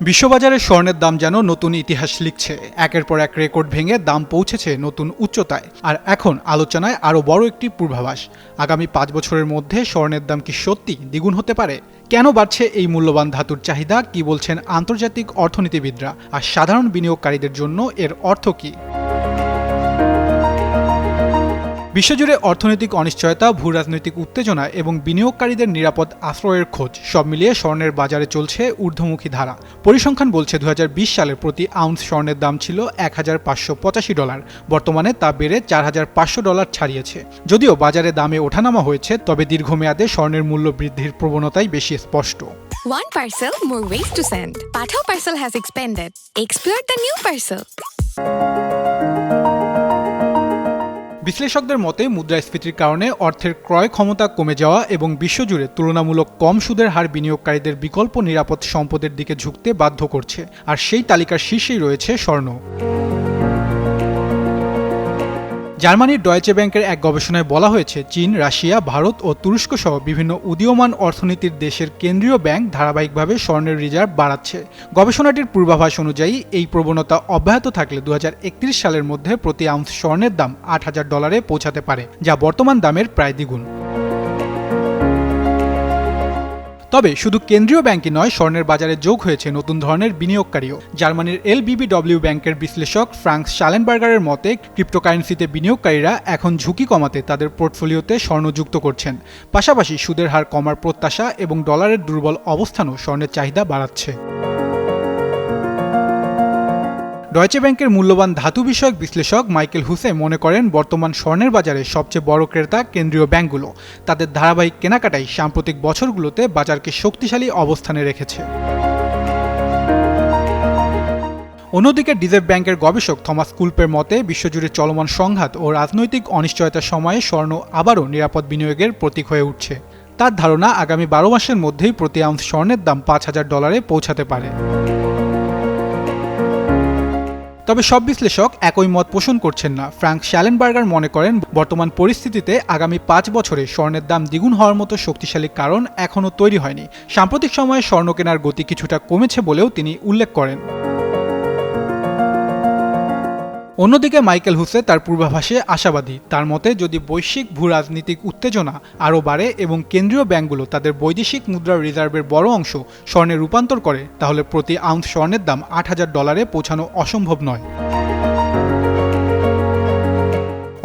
বিশ্ববাজারে স্বর্ণের দাম যেন নতুন ইতিহাস লিখছে। একের পর এক রেকর্ড ভেঙে দাম পৌঁছেছে নতুন উচ্চতায়। আর এখন আলোচনায় আরও বড় একটি পূর্বাভাস। আগামী 5 বছরের মধ্যে স্বর্ণের দাম কি সত্যি দ্বিগুণ হতে পারে? কেন বাড়ছে এই মূল্যবান ধাতুর চাহিদা? কি বলছেন আন্তর্জাতিক অর্থনীতিবিদরা? আর সাধারণ বিনিয়োগকারীদের জন্য এর অর্থ কী? বিশ্বজুড়ে অর্থনৈতিক অনিশ্চয়তা, ভূরাজনৈতিক উত্তেজনা এবং বিনিয়োগকারীদের নিরাপদ আশ্রয়ের খোঁজ সব মিলিয়ে স্বর্ণের বাজারে চলছে ঊর্ধ্বমুখী ধারা। পরিসংখ্যান বলছে 2020 সালে প্রতি আউন্স স্বর্ণের দাম ছিল $1,585। বর্তমানে তা বেড়ে $4,500 ছাড়িয়েছে। যদিও বাজারে দামে ওঠানামা হয়েছে, তবে দীর্ঘমেয়াদে স্বর্ণের মূল্য বৃদ্ধির প্রবণতাই বেশি স্পষ্ট। One parcel, more ways to send. Pathao parcel has expanded. Explore the new parcel. বিশ্লেষকদের মতে মুদ্রাস্ফীতির কারণে অর্থের ক্রয় ক্ষমতা কমে যাওয়া এবং বিশ্বজুড়ে তুলনামূলক কম সুদের হার বিনিয়োগকারীদের বিকল্প নিরাপদ সম্পদের দিকে ঝুঁকতে বাধ্য করছে। আর সেই তালিকার শীর্ষেই রয়েছে স্বর্ণ। জার্মানির ডয়েচে ব্যাংকের এক গবেষণায় বলা হয়েছে, চীন, রাশিয়া, ভারত ও তুরস্ক সহ বিভিন্ন উদীয়মান অর্থনীতির দেশের কেন্দ্রীয় ব্যাংক ধারাবাহিকভাবে স্বর্ণের রিজার্ভ বাড়াচ্ছে। গবেষণাটির পূর্বাভাস অনুযায়ী এই প্রবণতা অব্যাহত থাকলে 2031 সালের মধ্যে প্রতি আউন্স স্বর্ণের দাম $8,000 পৌঁছাতে পারে, যা বর্তমান দামের প্রায় দ্বিগুণ। তবে শুধু কেন্দ্রীয় ব্যাংকই নয়, স্বর্ণের বাজারে যোগ হয়েছে নতুন ধরনের বিনিয়োগকারীও। জার্মানির LBBW ব্যাংকের বিশ্লেষক ফ্রাঙ্ক শালেনবার্গারের মতে, ক্রিপ্টোকারেন্সিতে বিনিয়োগকারীরা এখন ঝুঁকি কমাতে তাদের পোর্টফোলিওতে স্বর্ণ যুক্ত করছেন। পাশাপাশি সুদের হার কমার প্রত্যাশা এবং ডলারের দুর্বল অবস্থানও স্বর্ণের চাহিদা বাড়াচ্ছে। ডয়েচে ব্যাংকের মূল্যবান ধাতু বিষয়ক বিশ্লেষক মাইকেল হুসে মনে করেন, বর্তমান স্বর্ণের বাজারে সবচেয়ে বড় ক্রেতা কেন্দ্রীয় ব্যাংকগুলো। তাদের ধারাবাহিক কেনাকাটাই সাম্প্রতিক বছরগুলোতে বাজারকে শক্তিশালী অবস্থানে রেখেছে। অন্যদিকে ডিজেভ ব্যাংকের গবেষক থমাস কুলপের মতে, বিশ্বজুড়ে চলমান সংঘাত ও রাজনৈতিক অনিশ্চয়তার সময়ে স্বর্ণ আবারও নিরাপদ বিনিয়োগের প্রতীক হয়ে উঠছে। তার ধারণা, আগামী 12 মাসের মধ্যেই প্রতি আউন্স স্বর্ণের দাম $5,000 পৌঁছাতে পারে। তবে সব বিশ্লেষক একই মত পোষণ করছেন না। ফ্রাঙ্ক শালেনবার্গার মনে করেন, বর্তমান পরিস্থিতিতে আগামী 5 বছরে স্বর্ণের দাম দ্বিগুণ হওয়ার মতো শক্তিশালী কারণ এখনও তৈরি হয়নি। সাম্প্রতিক সময়ে স্বর্ণ কেনার গতি কিছুটা কমেছে বলেও তিনি উল্লেখ করেন। অন্যদিকে মাইকেল হুসে তার পূর্বাভাসে আশাবাদী। তার মতে, যদি বৈশ্বিক ভূরাজনৈতিক উত্তেজনা আরও বাড়ে এবং কেন্দ্রীয় ব্যাংকগুলো তাদের বৈদেশিক মুদ্রার রিজার্ভের বড় অংশ স্বর্ণে রূপান্তর করে, তাহলে প্রতি আউন্স স্বর্ণের দাম $8,000 পৌঁছানো অসম্ভব নয়।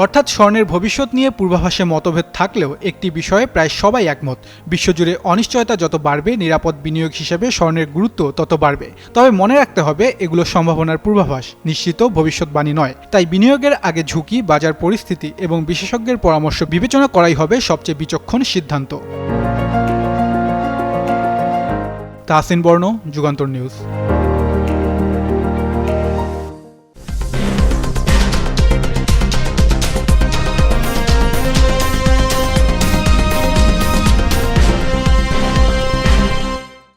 অর্থাৎ স্বর্ণের ভবিষ্যৎ নিয়ে পূর্বাভাসে মতভেদ থাকলেও একটি বিষয়ে প্রায় সবাই একমত, বিশ্বজুড়ে অনিশ্চয়তা যত বাড়বে, নিরাপদ বিনিয়োগ হিসেবে স্বর্ণের গুরুত্ব তত বাড়বে। তবে মনে রাখতে হবে, এগুলো সম্ভাবনার পূর্বাভাস, নিশ্চিত ভবিষ্যৎবাণী নয়। তাই বিনিয়োগের আগে ঝুঁকি, বাজার পরিস্থিতি এবং বিশেষজ্ঞের পরামর্শ বিবেচনা করাই হবে সবচেয়ে বিচক্ষণ সিদ্ধান্ত। তাহসিন বর্ণ, যুগান্তর নিউজ।